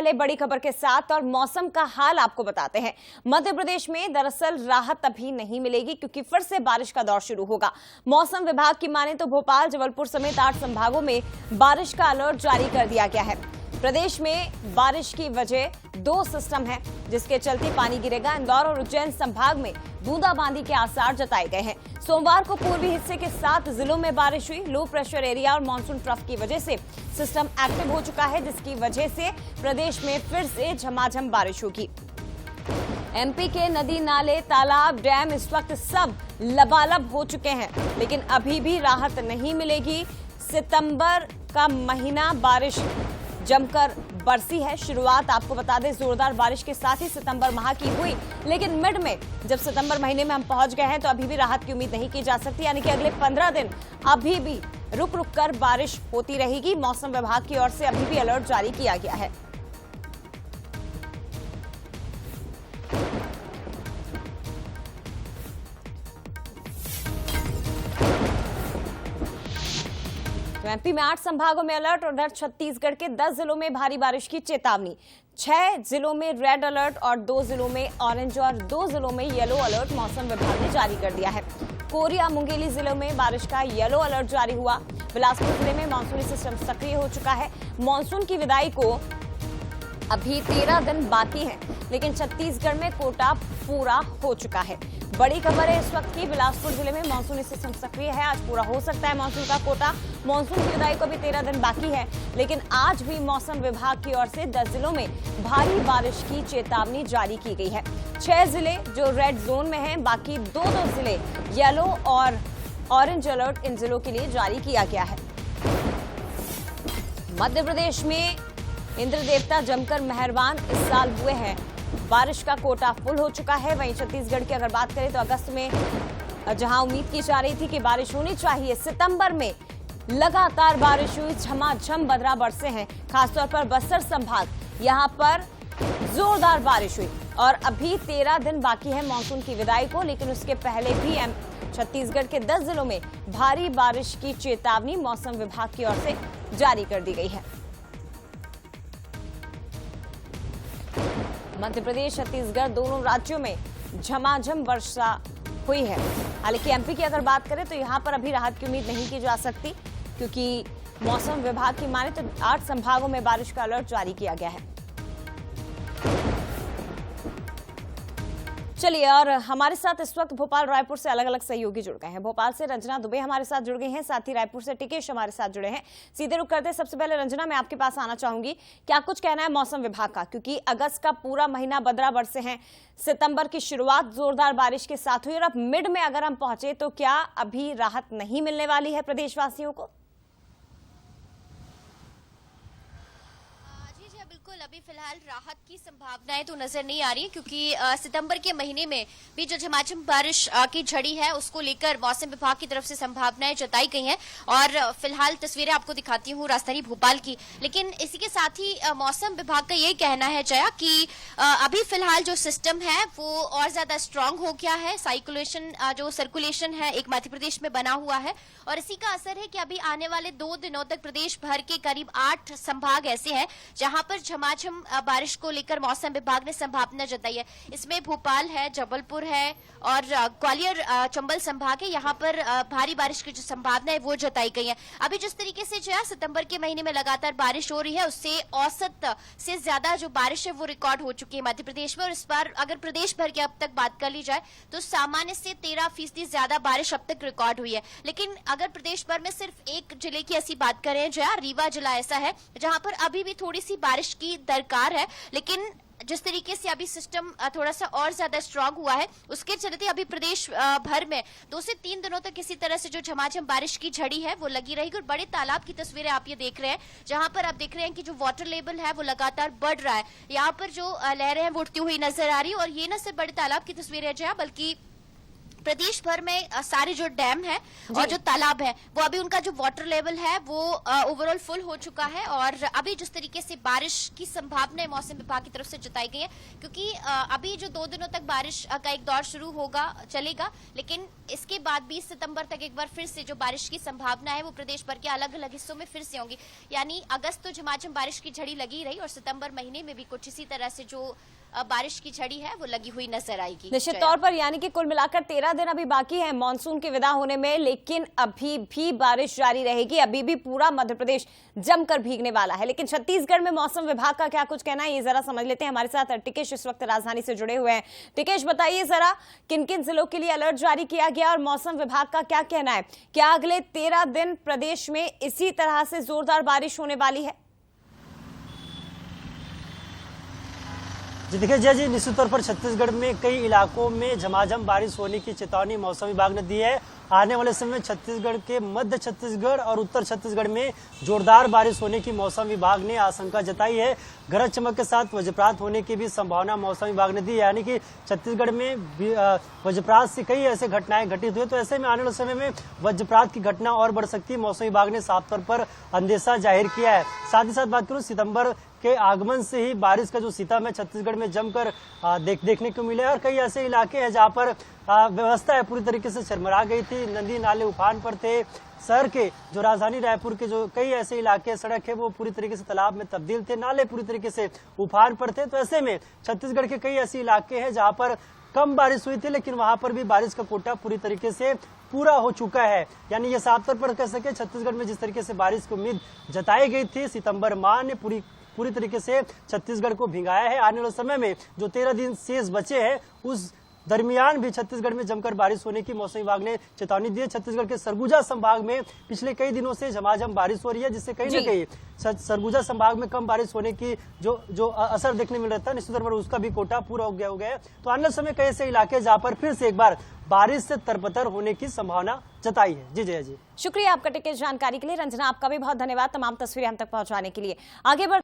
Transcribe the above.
पहले बड़ी खबर के साथ और मौसम का हाल आपको बताते हैं। मध्य प्रदेश में दरअसल राहत अभी नहीं मिलेगी क्योंकि फिर से बारिश का दौर शुरू होगा। मौसम विभाग की माने तो भोपाल, जबलपुर समेत 8 संभागों में बारिश का अलर्ट जारी कर दिया गया है। प्रदेश में बारिश की वजह 2 सिस्टम है जिसके चलते पानी गिरेगा। इंदौर और उज्जैन संभाग में बूंदाबांदी के आसार जताए गए हैं। सोमवार को पूर्वी हिस्से के 7 जिलों में बारिश हुई। लो प्रेशर एरिया और मानसून ट्रफ की वजह से सिस्टम एक्टिव हो चुका है, जिसकी वजह से प्रदेश में फिर से झमाझम बारिश होगी। एमपी के नदी, नाले, तालाब, डैम इस वक्त सब लबालब हो चुके हैं, लेकिन अभी भी राहत नहीं मिलेगी। सितंबर का महीना बारिश जमकर बरसी है। शुरुआत आपको बता दें जोरदार बारिश के साथ ही सितंबर माह की हुई, लेकिन मिड में जब सितंबर महीने में हम पहुंच गए हैं तो अभी भी राहत की उम्मीद नहीं की जा सकती, यानी कि अगले 15 दिन अभी भी रुक रुक कर बारिश होती रहेगी। मौसम विभाग की ओर से अभी भी अलर्ट जारी किया गया है। एमपी में 8 संभागों में अलर्ट और उधर छत्तीसगढ़ के 10 जिलों में भारी बारिश की चेतावनी। 6 जिलों में रेड अलर्ट और 2 जिलों में ऑरेंज और 2 जिलों में येलो अलर्ट मौसम विभाग ने जारी कर दिया है। कोरिया, मुंगेली जिलों में बारिश का येलो अलर्ट जारी हुआ। बिलासपुर जिले में मानसूनी सिस्टम सक्रिय हो चुका है। मानसून की विदाई को अभी 13 दिन बाकी हैं, लेकिन छत्तीसगढ़ में कोटा पूरा हो चुका है। बड़ी खबर है इस वक्त की, बिलासपुर जिले में मानसूनी सिस्टम सक्रिय है। आज पूरा हो सकता है मानसून का कोटा। मानसून की विदाई को भी 13 दिन बाकी है, लेकिन आज भी मौसम विभाग की ओर से 10 जिलों में भारी बारिश की चेतावनी जारी की गई है। 6 जिले जो रेड जोन में हैं, बाकी 2 जिले येलो और ऑरेंज अलर्ट इन जिलों के लिए जारी किया गया है। मध्य प्रदेश में इंद्र देवता जमकर मेहरबान इस साल हुए हैं। बारिश का कोटा फुल हो चुका है। वहीं छत्तीसगढ़ की अगर बात करें तो अगस्त में जहां उम्मीद की जा रही थी कि बारिश होनी चाहिए, सितंबर में लगातार बारिश हुई, झमाझम बदरा बरसे हैं। खासतौर पर बस्तर संभाग, यहां पर जोरदार बारिश हुई और अभी 13 दिन बाकी है मानसून की विदाई को, लेकिन उसके पहले भी छत्तीसगढ़ के 10 जिलों में भारी बारिश की चेतावनी मौसम विभाग की ओर से जारी कर दी गई है। मध्य प्रदेश, छत्तीसगढ़ दोनों राज्यों में झमाझम वर्षा हुई है। हालांकि एमपी की अगर बात करें तो यहां पर अभी राहत की उम्मीद नहीं की जा सकती, क्योंकि मौसम विभाग की माने तो 8 संभागों में बारिश का अलर्ट जारी किया गया है। चलिए, और हमारे साथ इस वक्त भोपाल, रायपुर से अलग अलग सहयोगी जुड़ गए हैं। भोपाल से रंजना दुबे हमारे साथ जुड़ गई हैं, साथ ही रायपुर से टिकेश हमारे साथ जुड़े हैं। सीधे रुक करते सबसे पहले रंजना, मैं आपके पास आना चाहूंगी, क्या कुछ कहना है मौसम विभाग का, क्योंकि अगस्त का पूरा महीना बदरा बरसे हैं, सितंबर की शुरुआत जोरदार बारिश के साथ हुई और अब मिड में अगर हम पहुंचे तो क्या अभी राहत नहीं मिलने वाली है प्रदेशवासियों को? बिल्कुल, अभी फिलहाल राहत की संभावनाएं तो नजर नहीं आ रही, क्योंकि सितंबर के महीने में भी जो झमाझम बारिश की झड़ी है उसको लेकर मौसम विभाग की तरफ से संभावनाएं जताई गई हैं। और फिलहाल तस्वीरें आपको दिखाती हूँ राजधानी भोपाल की, लेकिन इसी के साथ ही मौसम विभाग का ये कहना है जया कि अभी फिलहाल जो सिस्टम है वो और ज्यादा स्ट्रांग हो गया है। साइकुलेशन जो सर्कुलेशन है एक मध्य प्रदेश में बना हुआ है और इसी का असर है कि अभी आने वाले 2 दिनों तक प्रदेश भर के करीब 8 संभाग ऐसे हैं जहां पर झमाझम बारिश को लेकर मौसम विभाग ने संभावना जताई है। इसमें भोपाल है, जबलपुर है और ग्वालियर चंबल संभाग है, यहाँ पर भारी बारिश की जो संभावना है वो जताई गई है। अभी जिस तरीके से जो है सितंबर के महीने में लगातार बारिश हो रही है, उससे औसत से ज्यादा जो बारिश है वो रिकॉर्ड हो चुकी है मध्य प्रदेश में। और इस बार अगर प्रदेश भर की अब तक बात कर ली जाए तो सामान्य से 13% ज्यादा बारिश अब तक रिकॉर्ड हुई है। लेकिन अगर प्रदेश भर में सिर्फ एक जिले की ऐसी बात करें जया, रीवा जिला ऐसा है जहां पर अभी भी थोड़ी सी बारिश की दरकार है, लेकिन जिस तरीके से अभी सिस्टम थोड़ा सा और ज्यादा स्ट्रांग हुआ है उसके चलते अभी प्रदेश भर में 2 से 3 दिनों तक इसी तरह से जो झमाझम बारिश की झड़ी है वो लगी रहेगी। और बड़े तालाब की तस्वीरें आप ये देख रहे हैं, जहां पर आप देख रहे हैं कि जो वाटर लेवल है वो लगातार बढ़ रहा है। यहाँ पर जो लहरें हैं वो उठती हुई नजर आ रही है। और ये न सिर्फ बड़े तालाब की तस्वीरें हैं, बल्कि प्रदेश भर में सारे जो डैम है और जो तालाब है वो अभी उनका जो वाटर लेवल है वो ओवरऑल फुल हो चुका है। और अभी जिस तरीके से बारिश की संभावना मौसम विभाग की तरफ से जताई गई है, क्योंकि अभी जो 2 दिनों तक बारिश का एक दौर शुरू होगा चलेगा, लेकिन इसके बाद 20 सितंबर तक एक बार फिर से जो बारिश की संभावना है वो प्रदेश भर के अलग अलग हिस्सों में फिर से होंगी। यानी अगस्त तो झमाझम बारिश की झड़ी लगी रही और सितंबर महीने में भी कुछ इसी तरह से जो बारिश की झड़ी है वो लगी हुई नजर आएगी। निश्चित तौर पर यानी कि कुल मिलाकर 13 दिन अभी बाकी है मानसून के विदा होने में, लेकिन अभी भी बारिश जारी रहेगी। अभी भी पूरा मध्य प्रदेश जमकर भीगने वाला है। लेकिन छत्तीसगढ़ में मौसम विभाग का क्या कुछ कहना है, ये जरा समझ लेते हैं। हमारे साथ टिकेश इस वक्त राजधानी से जुड़े हुए हैं। टिकेश, बताइए जरा किन किन जिलों के लिए अलर्ट जारी किया गया और मौसम विभाग का क्या कहना है? क्या अगले 13 दिन प्रदेश में इसी तरह से जोरदार बारिश होने वाली है? जी देखिए जय जी, निश्चित तौर पर छत्तीसगढ़ में कई इलाकों में झमाझम बारिश होने की चेतावनी मौसम विभाग ने दी है। आने वाले समय में छत्तीसगढ़ के मध्य छत्तीसगढ़ और उत्तर छत्तीसगढ़ में जोरदार बारिश होने की मौसम विभाग ने आशंका जताई है। गरज चमक के साथ वज्रपात होने की भी संभावना मौसम विभाग ने दी है। यानी कि छत्तीसगढ़ में वज्रपात से कई ऐसे घटनाएं घटित हुई, तो ऐसे में आने वाले समय में वज्रपात की घटना और बढ़ सकती है। मौसम विभाग ने साफ तौर पर अंदेशा जाहिर किया है। साथ ही साथ बात करूं, सितंबर के आगमन से ही बारिश का जो सितम है छत्तीसगढ़ में जमकर देखने को मिला है और कई ऐसे इलाके हैं जहां पर व्यवस्था है पूरी तरीके से चरमरा गई थी। नदी नाले उफान पर थे। शहर के जो राजधानी रायपुर के जो कई ऐसे इलाके सड़क है वो पूरी तरीके से तालाब में तब्दील थे। नाले पूरी तरीके से उफान पर थे। तो ऐसे में छत्तीसगढ़ के कई ऐसे इलाके हैं जहां पर कम बारिश हुई थी, लेकिन वहां पर भी बारिश का कोटा पूरी तरीके से पूरा हो चुका है। यानी ये साफ तौर पर कह सके छत्तीसगढ़ में जिस तरीके से बारिश की उम्मीद जताई गई थी, सितंबर माह ने पूरी तरीके से छत्तीसगढ़ को भिगाया है। आने वाले समय में जो 13 दिन शेष बचे हैं उस दरमियान भी छत्तीसगढ़ में जमकर बारिश होने की मौसम विभाग ने चेतावनी दी है। छत्तीसगढ़ के सरगुजा संभाग में पिछले कई दिनों से झमाझम बारिश हो रही है, जिससे कहीं न कहीं सरगुजा संभाग में कम बारिश होने की जो असर देखने मिल रहा था, निश्चित तौर पर उसका भी कोटा पूरा हो गया है। तो आने वाले समय कई ऐसे इलाके जहां पर फिर से एक बार बारिश से तरबतर होने की संभावना जताई है। जी जय जी, शुक्रिया आपका टिकेश जानकारी के लिए। रंजना, आपका भी बहुत धन्यवाद तमाम तस्वीरें हम तक पहुंचाने के लिए। आगे बढ़